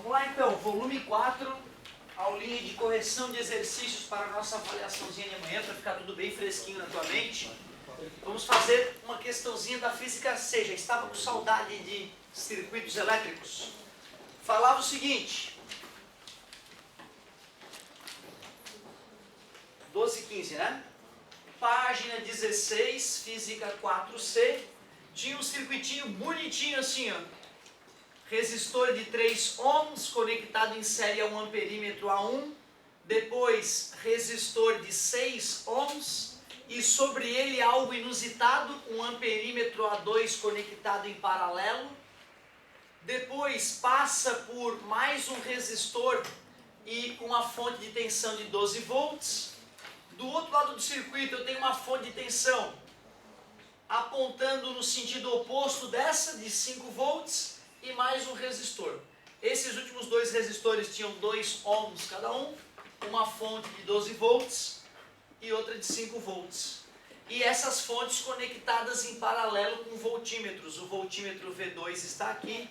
Vamos lá então, volume 4, aulinha de correção de exercícios para a nossa avaliaçãozinha de amanhã, para ficar tudo bem fresquinho na tua mente. Vamos fazer uma questãozinha da física C. Já estava com saudade de circuitos elétricos. Falava o seguinte, 12 e 15, né? Página 16, física 4C, tinha um circuitinho bonitinho assim, ó. Resistor de 3 ohms conectado em série a 1 amperímetro A1, depois resistor de 6 ohms e sobre ele algo inusitado, 1 amperímetro A2 conectado em paralelo, depois passa por mais um resistor e com uma fonte de tensão de 12 volts, do outro lado do circuito eu tenho uma fonte de tensão apontando no sentido oposto dessa, de 5 volts, e mais um resistor. Esses últimos dois resistores tinham 2 ohms cada um, uma fonte de 12 volts e outra de 5 volts. E essas fontes conectadas em paralelo com voltímetros. O voltímetro V2 está aqui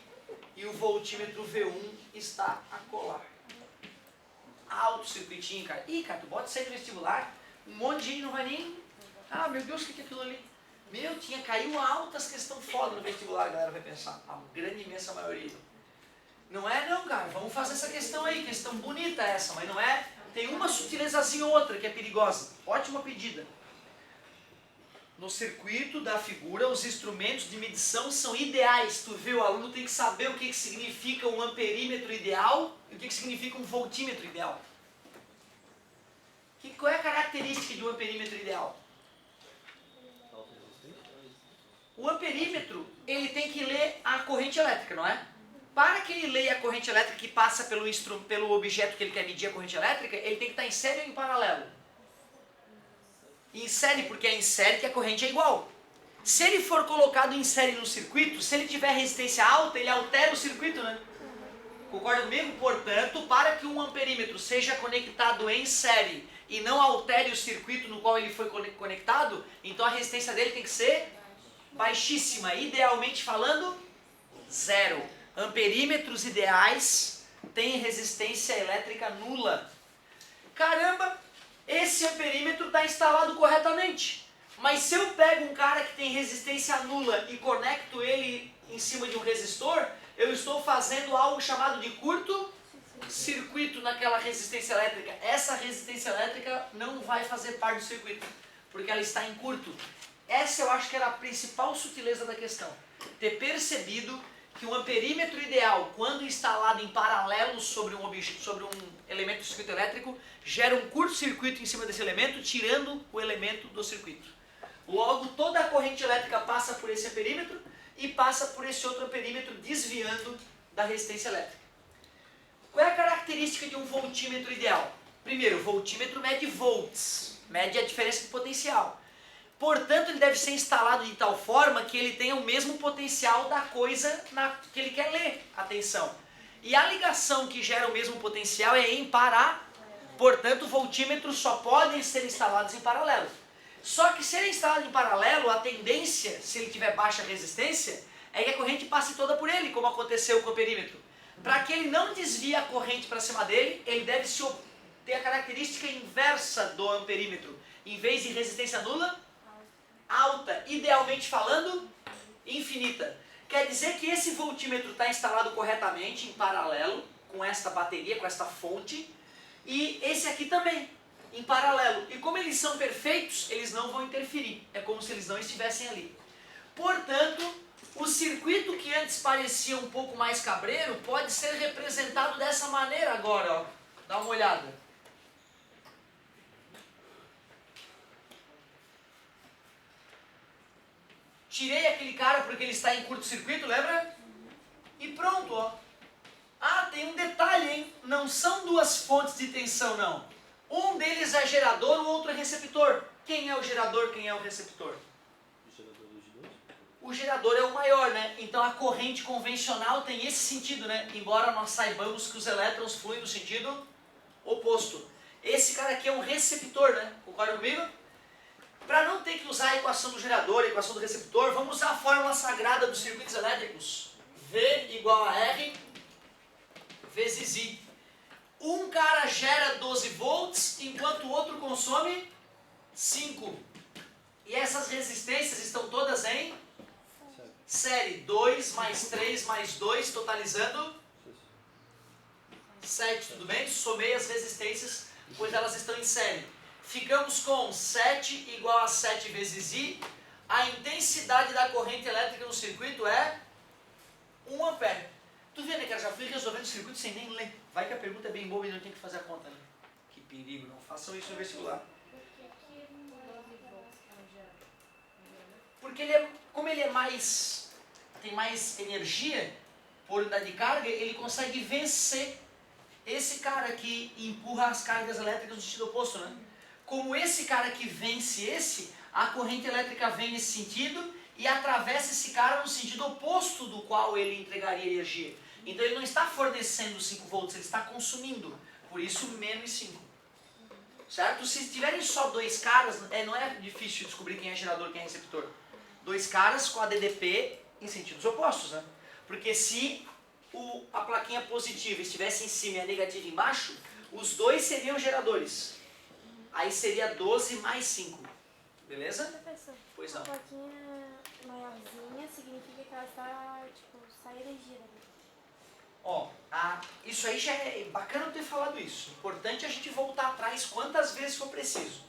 e o voltímetro V1 está acolá. Alto circuitinho, cara. Ih, cara, tu bota isso aí no vestibular, um monte de gente não vai nem... Ah, meu Deus, o que é aquilo ali? Meu, caiu altas questões foda no vestibular, a galera vai pensar. A grande imensa maioria. Não é não, cara. Vamos fazer essa questão aí. Questão bonita essa, mas não é... Tem uma sutilezazinha ou outra que é perigosa. Ótima pedida. No circuito da figura, os instrumentos de medição são ideais. Tu vê, o aluno tem que saber o que significa um amperímetro ideal e o que significa um voltímetro ideal. Qual é a característica de um amperímetro ideal? O amperímetro, ele tem que ler a corrente elétrica, não é? Para que ele leia a corrente elétrica que passa pelo objeto que ele quer medir a corrente elétrica, ele tem que estar em série ou em paralelo? Em série, porque é em série que a corrente é igual. Se ele for colocado em série no circuito, se ele tiver resistência alta, ele altera o circuito, né? Concorda comigo? Portanto, para que um amperímetro seja conectado em série e não altere o circuito no qual ele foi conectado, então a resistência dele tem que ser baixíssima, idealmente falando, 0. Amperímetros ideais têm resistência elétrica nula. Caramba, esse amperímetro está instalado corretamente. Mas se eu pego um cara que tem resistência nula e conecto ele em cima de um resistor, eu estou fazendo algo chamado de curto-circuito naquela resistência elétrica. Essa resistência elétrica não vai fazer parte do circuito, porque ela está em curto. Essa eu acho que era a principal sutileza da questão. Ter percebido que o amperímetro ideal, quando instalado em paralelo sobre um elemento do circuito elétrico, gera um curto-circuito em cima desse elemento, tirando o elemento do circuito. Logo, toda a corrente elétrica passa por esse amperímetro e passa por esse outro amperímetro, desviando da resistência elétrica. Qual é a característica de um voltímetro ideal? Primeiro, o voltímetro mede volts, mede a diferença de potencial. Portanto, ele deve ser instalado de tal forma que ele tenha o mesmo potencial da coisa que ele quer ler. Atenção. E a ligação que gera o mesmo potencial é em paralelo. Portanto, voltímetros só podem ser instalados em paralelo. Só que se ele é instalado em paralelo, a tendência, se ele tiver baixa resistência, é que a corrente passe toda por ele, como aconteceu com o amperímetro. Para que ele não desvie a corrente para cima dele, ele deve ter a característica inversa do amperímetro. Em vez de resistência nula, alta, idealmente falando, infinita. Quer dizer que esse voltímetro está instalado corretamente em paralelo com esta bateria, com esta fonte, e esse aqui também, em paralelo. E como eles são perfeitos, eles não vão interferir. É como se eles não estivessem ali. Portanto, o circuito que antes parecia um pouco mais cabreiro pode ser representado dessa maneira agora, ó. Dá uma olhada. Tirei aquele cara porque ele está em curto-circuito, lembra? E pronto, ó. Ah, tem um detalhe, hein? Não são duas fontes de tensão, não. Um deles é gerador, o outro é receptor. Quem é o gerador, quem é o receptor? O gerador dos dois? O gerador é o maior, né? Então a corrente convencional tem esse sentido, né? Embora nós saibamos que os elétrons fluem no sentido oposto. Esse cara aqui é um receptor, né? Concorda comigo? Para não ter que usar a equação do gerador, a equação do receptor, vamos usar a fórmula sagrada dos circuitos elétricos. V igual a R, V0 enquanto o outro consome 5. E essas resistências estão todas em série. 2 mais 3 mais 2, totalizando 7, tudo bem? Somei as resistências, pois elas estão em série. Ficamos com 7 igual a 7 vezes I. A intensidade da corrente elétrica no circuito é 1 ampere. Tu vê, né, cara? Já fui resolvendo o circuito sem nem ler. Vai que a pergunta é bem boa e não tem que fazer a conta, né? Que perigo, não façam isso no vestibular. Porque como ele é mais, tem mais energia por unidade de carga, ele consegue vencer esse cara que empurra as cargas elétricas no sentido oposto, né? Como esse cara que vence esse, a corrente elétrica vem nesse sentido e atravessa esse cara no sentido oposto do qual ele entregaria energia. Então ele não está fornecendo 5 volts, ele está consumindo. Por isso, menos 5. Certo? Se tiverem só 2 caras, não é difícil descobrir quem é gerador e quem é receptor. 2 caras com a DDP em sentidos opostos, né? Porque se a plaquinha positiva estivesse em cima e a negativa embaixo, os dois seriam geradores. Aí seria 12 mais 5. Beleza? Professor, Pois não. a plaquinha maiorzinha significa que ela está, tipo, sai energia dali. Ó, isso aí já é bacana eu ter falado isso. Importante a gente voltar atrás quantas vezes for preciso.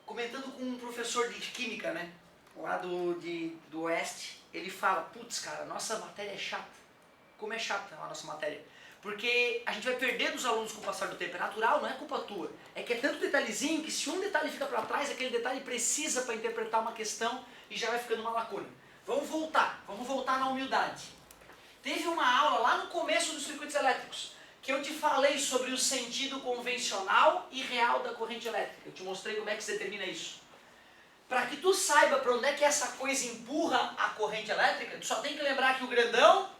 Comentando com um professor de química, né? Lá do Oeste, ele fala, putz, cara, nossa matéria é chata. Como é chata a nossa matéria? Porque a gente vai perder dos alunos com o passar do tempo. É natural, não é culpa tua. É que é tanto detalhezinho que se um detalhe fica para trás, aquele detalhe precisa para interpretar uma questão e já vai ficando uma lacuna. Vamos voltar na humildade. Teve uma aula lá no começo dos circuitos elétricos que eu te falei sobre o sentido convencional e real da corrente elétrica. Eu te mostrei como é que se determina isso. Para que tu saiba para onde é que essa coisa empurra a corrente elétrica, tu só tem que lembrar que o grandão,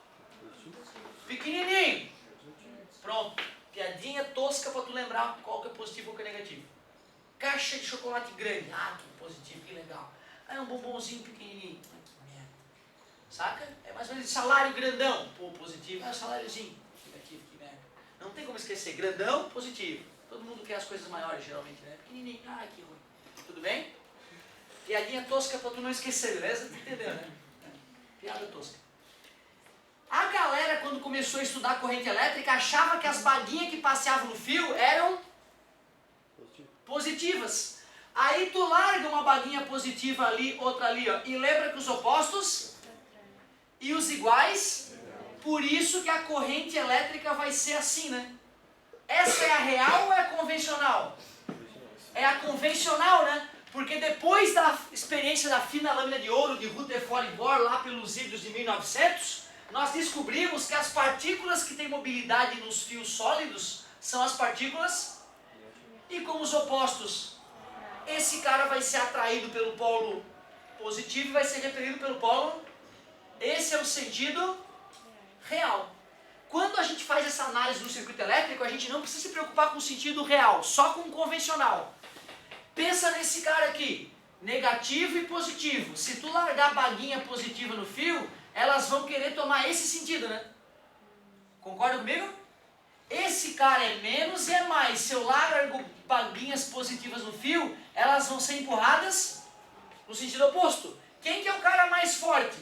pequenininho. Pronto. Piadinha tosca para tu lembrar qual que é positivo ou que é negativo. Caixa de chocolate grande. Ah, que positivo, que legal. Ah, é um bombonzinho pequenininho. Ah, que merda. Saca? É mais ou menos salário grandão. Pô, positivo. Ah, saláriozinho. Negativo, que merda. Não tem como esquecer. Grandão, positivo. Todo mundo quer as coisas maiores, geralmente, né? Pequenininho. Ah, que ruim. Tudo bem? Piadinha tosca para tu não esquecer, beleza? Entendeu, né? Piada tosca. A galera, quando começou a estudar corrente elétrica, achava que as baguinhas que passeavam no fio eram positivas. Aí tu larga uma baguinha positiva ali, outra ali, ó, e lembra que os opostos e os iguais, por isso que a corrente elétrica vai ser assim, né? Essa é a real ou é a convencional? É a convencional, né? Porque depois da experiência da fina lâmina de ouro de Rutherford e Bohr, lá pelos idos de 1900, nós descobrimos que as partículas que têm mobilidade nos fios sólidos são as partículas e como os opostos. Esse cara vai ser atraído pelo polo positivo e vai ser repelido pelo polo. Esse é o sentido real. Quando a gente faz essa análise do circuito elétrico, a gente não precisa se preocupar com o sentido real, só com o convencional. Pensa nesse cara aqui, negativo e positivo. Se tu largar a baguinha positiva no fio, elas vão querer tomar esse sentido, né? Concorda comigo? Esse cara é menos e é mais. Se eu largo baguinhas positivas no fio, elas vão ser empurradas no sentido oposto. Quem que é o cara mais forte?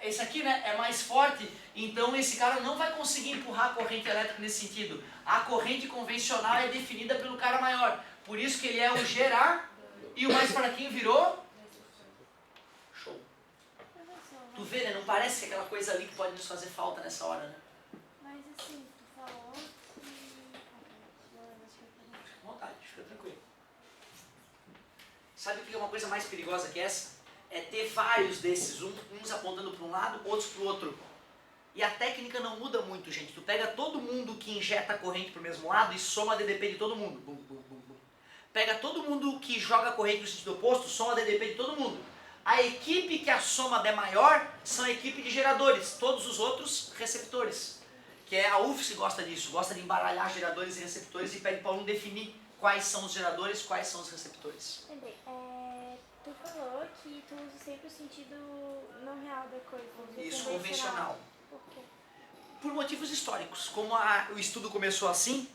Esse aqui, né, é mais forte, então esse cara não vai conseguir empurrar a corrente elétrica nesse sentido. A corrente convencional é definida pelo cara maior. Por isso que ele é o gerar e o mais fraquinho virou show. Tu vê, né? Não parece que é aquela coisa ali que pode nos fazer falta nessa hora, né? Mas assim, tu falou que... Fica à vontade, fica tranquilo. Sabe o que é uma coisa mais perigosa que essa? É ter vários desses, uns apontando para um lado, outros para o outro. E a técnica não muda muito, gente. Tu pega todo mundo que injeta a corrente para o mesmo lado e soma a DDP de todo mundo. Bum, bum, bum, bum. Pega todo mundo que joga a corrente no sentido oposto, soma a DDP de todo mundo. A equipe que a soma der maior são a equipe de geradores, todos os outros receptores. Que é a UFSC gosta disso, gosta de embaralhar geradores e receptores e pede para o aluno definir quais são os geradores, quais são os receptores. Entendi. Tu falou que tu usa sempre o sentido não real da coisa. Isso, convencional. Por quê? Por motivos históricos. Como o estudo começou assim,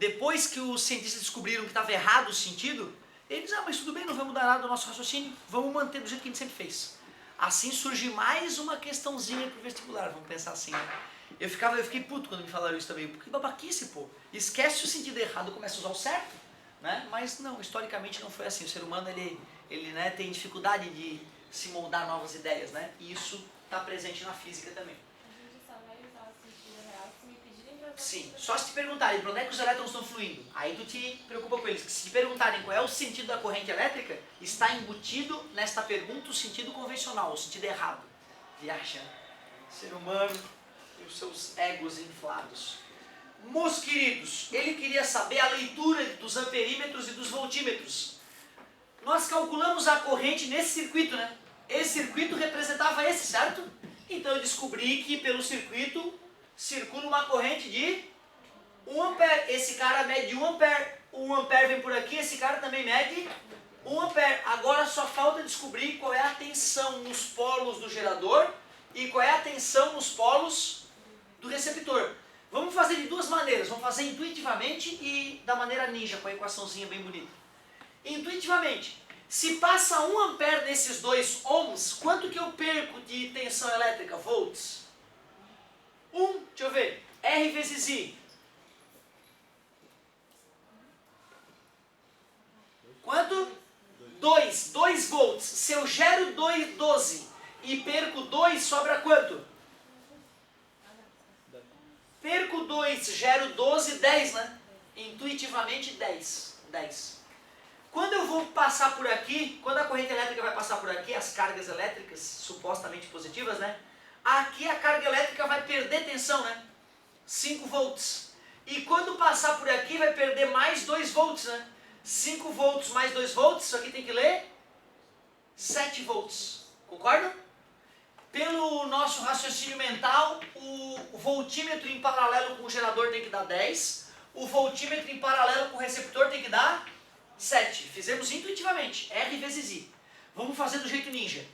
depois que os cientistas descobriram que estava errado o sentido, eles, mas tudo bem, não vai mudar nada do nosso raciocínio, vamos manter do jeito que a gente sempre fez. Assim surge mais uma questãozinha pro vestibular, vamos pensar assim, né? Eu fiquei puto quando me falaram isso também, porque babaquice, pô. Esquece o sentido errado, começa a usar o certo, né? Mas não, historicamente não foi assim. O ser humano, ele né, tem dificuldade de se moldar novas ideias, né? E isso está presente na física também. A gente só vai usar o sentido real se me pedirem pra usar. Sim, só se te perguntarem para onde é que os elétrons estão fluindo, aí tu te preocupa com eles. Se te perguntarem qual é o sentido da corrente elétrica, está embutido nesta pergunta o sentido convencional, o sentido errado. Viaja, ser humano e os seus egos inflados. Meus queridos, ele queria saber a leitura dos amperímetros e dos voltímetros. Nós calculamos a corrente nesse circuito, né? Esse circuito representava esse, certo? Então eu descobri que pelo circuito circula uma corrente de 1 ampere. Esse cara mede 1 ampere. 1 ampere vem por aqui, esse cara também mede 1 ampere. Agora só falta descobrir qual é a tensão nos polos do gerador e qual é a tensão nos polos do receptor. Vamos fazer de duas maneiras. Vamos fazer intuitivamente e da maneira ninja, com a equaçãozinha bem bonita. Intuitivamente, se passa 1 ampere nesses 2 ohms, quanto que eu perco de tensão elétrica, volts? 1, deixa eu ver, R vezes I. Quanto? 2 volts. Se eu gero 12 e perco 2, sobra quanto? Perco 2, gero 12, 10, né? Intuitivamente 10. Quando eu vou passar por aqui, quando a corrente elétrica vai passar por aqui, as cargas elétricas supostamente positivas, né? Aqui a carga elétrica vai perder tensão, né? 5 volts. E quando passar por aqui vai perder mais 2 volts, né? 5 volts mais 2 volts, isso aqui tem que ler 7 volts. Concorda? Pelo nosso raciocínio mental, o voltímetro em paralelo com o gerador tem que dar 10. O voltímetro em paralelo com o receptor tem que dar 7. Fizemos intuitivamente. R vezes I. Vamos fazer do jeito ninja.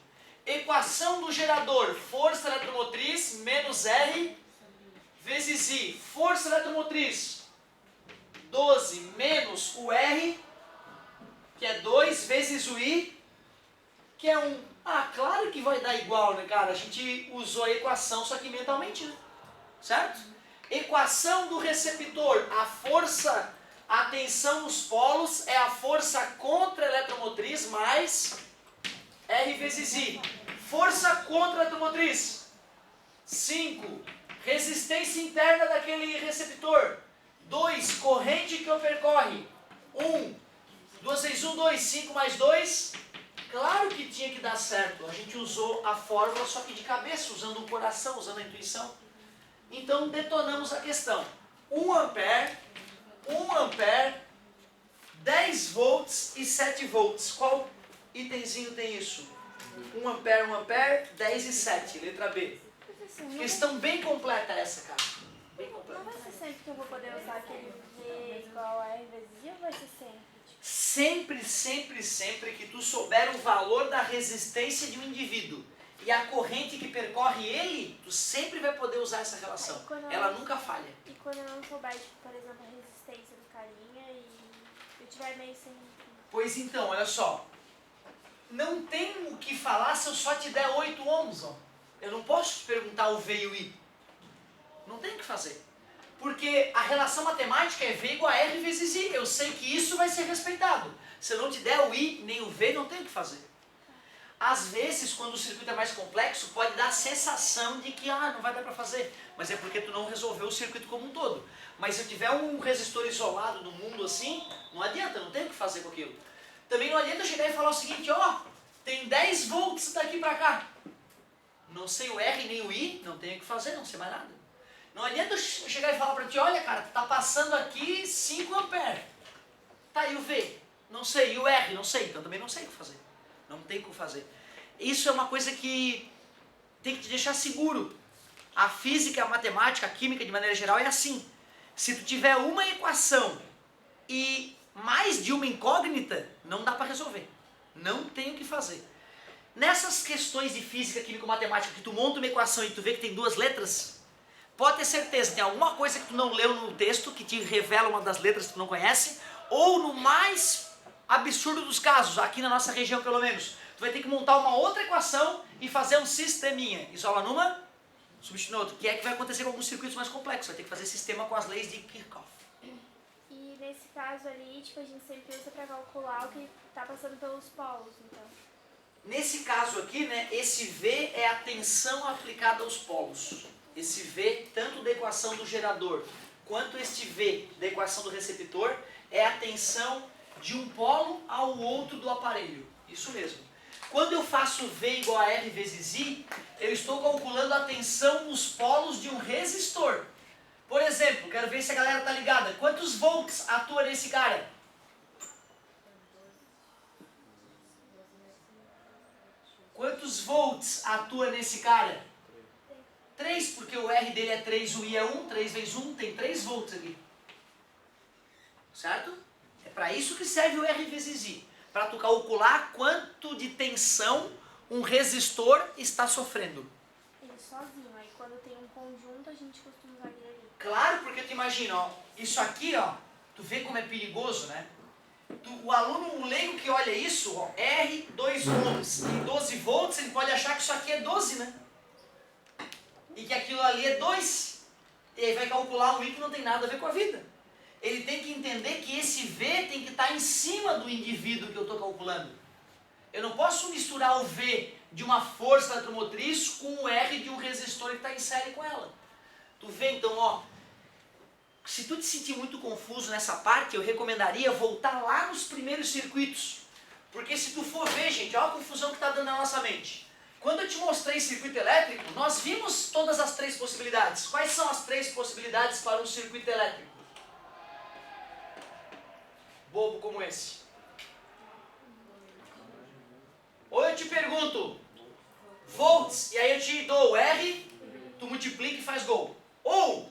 Equação do gerador. Força eletromotriz menos R vezes I. Força eletromotriz 12 menos o R, que é 2, vezes o I, que é 1. Ah, claro que vai dar igual, né, cara? A gente usou a equação, só que mentalmente, né? Certo? Equação do receptor. A força, a tensão nos polos é a força contra a eletromotriz mais R vezes I. Força contra a eletromotriz. 5. Resistência interna daquele receptor. 2. Corrente que o percorre. 1. 2 vezes 1, 2. 5 mais 2. Claro que tinha que dar certo. A gente usou a fórmula só que de cabeça, usando o coração, usando a intuição. Então detonamos a questão. 1 ampere, 10 volts e 7 volts. Qual itemzinho tem isso? 1 ampere, 10 e 7. Letra B. Questão bem completa essa, cara. Bem completa. Não vai ser sempre que eu vou poder usar aquele V igual a R vezes I ou vai ser sempre? Sempre que tu souber o valor da resistência de um indivíduo e a corrente que percorre ele, tu sempre vai poder usar essa relação. Ela nunca falha. E quando eu não souber, tipo, por exemplo, a resistência do carinha e eu tiver meio sem... Pois então, olha só. Não tem o que falar se eu só te der 8 ohms, ó. Eu não posso te perguntar o V e o I. Não tem o que fazer. Porque a relação matemática é V igual a R vezes I. Eu sei que isso vai ser respeitado. Se eu não te der o I nem o V, não tem o que fazer. Às vezes, quando o circuito é mais complexo, pode dar a sensação de que não vai dar para fazer. Mas é porque tu não resolveu o circuito como um todo. Mas se eu tiver um resistor isolado no mundo assim, não adianta, não tem o que fazer com aquilo. Também não adianta eu chegar e falar o seguinte, tem 10 volts daqui para cá. Não sei o R nem o I, não tenho o que fazer, não sei mais nada. Não adianta eu chegar e falar para ti, olha cara, tá passando aqui 5 ampere. Tá, e o V? Não sei, e o R? Não sei, então também não sei o que fazer. Não tem o que fazer. Isso é uma coisa que tem que te deixar seguro. A física, a matemática, a química de maneira geral é assim. Se tu tiver uma equação e mais de uma incógnita, não dá para resolver. Não tem o que fazer. Nessas questões de física, química, matemática, que tu monta uma equação e tu vê que tem 2 letras, pode ter certeza, tem alguma coisa que tu não leu no texto, que te revela uma das letras que tu não conhece, ou no mais absurdo dos casos, aqui na nossa região pelo menos, tu vai ter que montar uma outra equação e fazer um sisteminha. Isola numa, substitui no outro. Que é que vai acontecer com alguns circuitos mais complexos, vai ter que fazer sistema com as leis de Kirchhoff. E nesse caso ali, tipo, a gente sempre usa pra calcular o que tá passando pelos polos, então. Nesse caso aqui, né, esse V é a tensão aplicada aos polos. Esse V, tanto da equação do gerador, quanto este V da equação do receptor, é a tensão de um polo ao outro do aparelho. Isso mesmo. Quando eu faço V igual a R vezes I, eu estou calculando a tensão nos polos de um resistor. Por exemplo, quero ver se a galera tá ligada. Quantos volts atua nesse cara? Quantos volts atua nesse cara? 3, porque o R dele é 3, o I é 1, 3 vezes 1, tem 3 volts aqui. Certo? É para isso que serve o R vezes I. Para tu calcular quanto de tensão um resistor está sofrendo. Ele sozinho, aí quando tem um conjunto a gente costuma usar ele ali. Claro, porque tu imagina, ó, isso aqui, ó, tu vê como é perigoso, né? O aluno, o leigo que olha isso, ó, R, 2 ohms e 12 volts, ele pode achar que isso aqui é 12, né? E que aquilo ali é 2. E aí vai calcular um I que não tem nada a ver com a vida. Ele tem que entender que esse V tem que estar em cima do indivíduo que eu estou calculando. Eu não posso misturar o V de uma força eletromotriz com o R de um resistor que está em série com ela. Tu vê então, ó, se tu te sentir muito confuso nessa parte, eu recomendaria voltar lá nos primeiros circuitos. Porque se tu for ver, gente, olha a confusão que está dando na nossa mente. Quando eu te mostrei circuito elétrico, nós vimos todas as 3 possibilidades. Quais são as 3 possibilidades para um circuito elétrico? Bobo como esse. Ou eu te pergunto, volts, e aí eu te dou o R, tu multiplica e faz gol. Ou,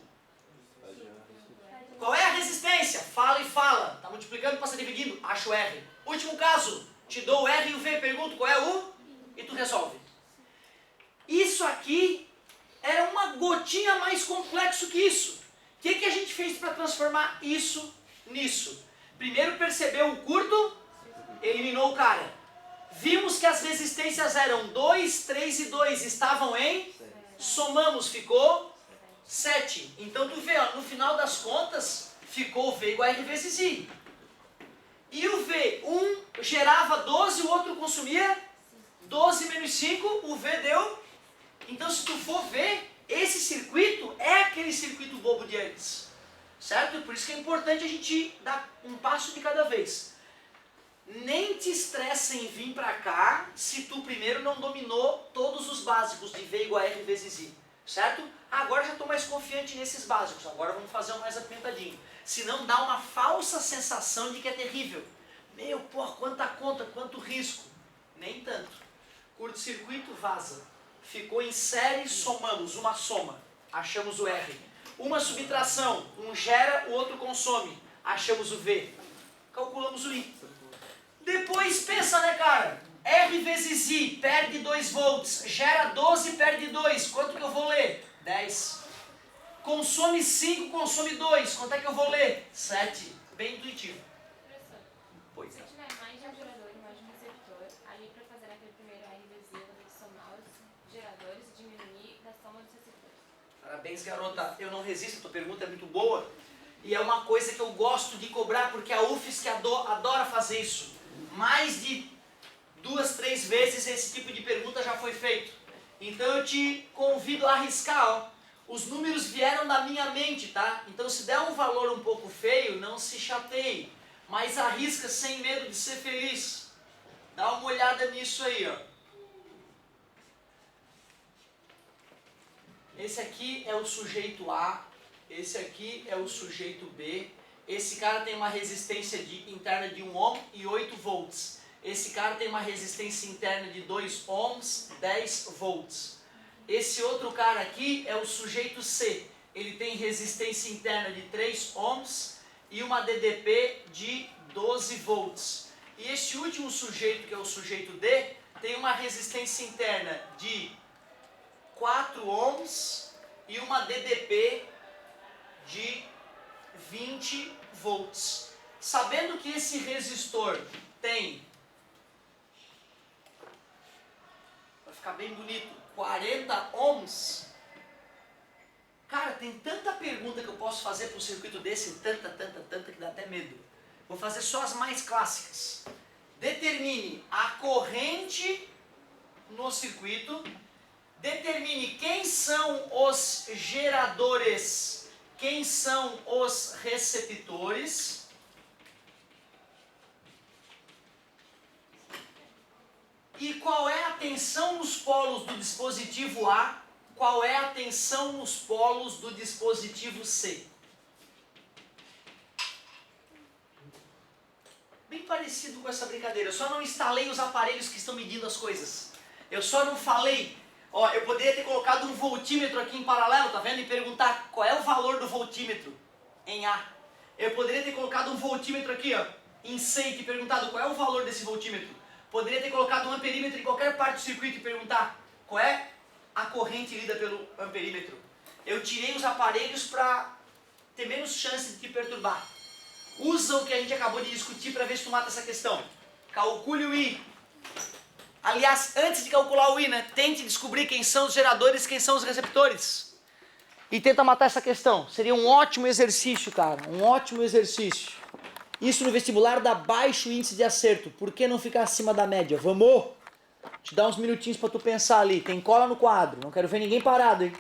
qual é a resistência? Fala e fala. Tá multiplicando, passa dividindo, acha o R. Último caso, te dou o R e o V, pergunto qual é o U, e tu resolve. Isso aqui era uma gotinha mais complexo que isso. O que a gente fez para transformar isso nisso? Primeiro percebeu o curto, eliminou o cara. Vimos que as resistências eram 2, 3 e 2, estavam em? Somamos, ficou 7. Então tu vê, ó, no final das contas, ficou o V igual a R vezes I. E o V, um gerava 12, o outro consumia 12 menos 5, o V deu. Então se tu for ver, esse circuito é aquele circuito bobo de antes. Certo? Por isso que é importante a gente dar um passo de cada vez. Nem te estressa em vir pra cá se tu primeiro não dominou todos os básicos de V igual a R vezes I. Certo? Agora já estou mais confiante nesses básicos. Agora vamos fazer um mais apimentadinho. Senão dá uma falsa sensação de que é terrível. Meu, pô, quanta conta, quanto risco. Nem tanto. Curto-circuito, vaza. Ficou em série, somamos, uma soma. Achamos o R. Uma subtração, um gera, o outro consome. Achamos o V. Calculamos o I. Depois pensa, né, cara? R vezes I, perde 2 volts. Gera 12, perde 2. Quanto que eu vou ler? 10. Consome 5, consome 2. Quanto é que eu vou ler? 7. Bem intuitivo. Professor, Pois se é. eu tiver mais de um gerador e mais de um receptor, ali para fazer aquele primeiro R vezes I, eu vou ter que somar os geradores e diminuir da soma dos receptores. Parabéns, garota. Eu não resisto, tua pergunta é muito boa. E é uma coisa que eu gosto de cobrar, porque a UFSC adora fazer isso. Mais de 2, 3 vezes esse tipo de pergunta já foi feito. Então eu te convido a arriscar, ó. Os números vieram da minha mente, tá? Então se der um valor um pouco feio, não se chateie. Mas arrisca sem medo de ser feliz. Dá uma olhada nisso aí, ó. Esse aqui é o sujeito A, esse aqui é o sujeito B, esse cara tem uma resistência interna de 1 ohm e 8 volts. Esse cara tem uma resistência interna de 2 ohms, 10 volts. Esse outro cara aqui é o sujeito C, ele tem resistência interna de 3 ohms e uma DDP de 12 volts. E este último sujeito, que é o sujeito D, tem uma resistência interna de 4 ohms e uma uma DDP de 20 volts. Sabendo que esse resistor tem, vai ficar bem bonito, 40 ohms. Cara, tem tanta pergunta que eu posso fazer para um circuito desse, tanta, que dá até medo. Vou fazer só as mais clássicas. Determine a corrente no circuito. Determine quem são os geradores, quem são os receptores. E qual é a tensão nos polos do dispositivo A, qual é a tensão nos polos do dispositivo C. Bem parecido com essa brincadeira, eu só não instalei os aparelhos que estão medindo as coisas. Eu só não falei, ó, eu poderia ter colocado um voltímetro aqui em paralelo, tá vendo? E perguntar qual é o valor do voltímetro em A. Eu poderia ter colocado um voltímetro aqui, ó, em C e perguntado qual é o valor desse voltímetro. Poderia ter colocado um amperímetro em qualquer parte do circuito e perguntar qual é a corrente lida pelo amperímetro. Eu tirei os aparelhos para ter menos chance de te perturbar. Usa o que a gente acabou de discutir para ver se tu mata essa questão. Calcule o I. Aliás, antes de calcular o I, né, tente descobrir quem são os geradores e quem são os receptores. E tenta matar essa questão. Seria um ótimo exercício, cara. Um ótimo exercício. Isso no vestibular dá baixo índice de acerto. Por que não ficar acima da média? Vamos! Te dá uns minutinhos para tu pensar ali. Tem cola no quadro. Não quero ver ninguém parado, hein?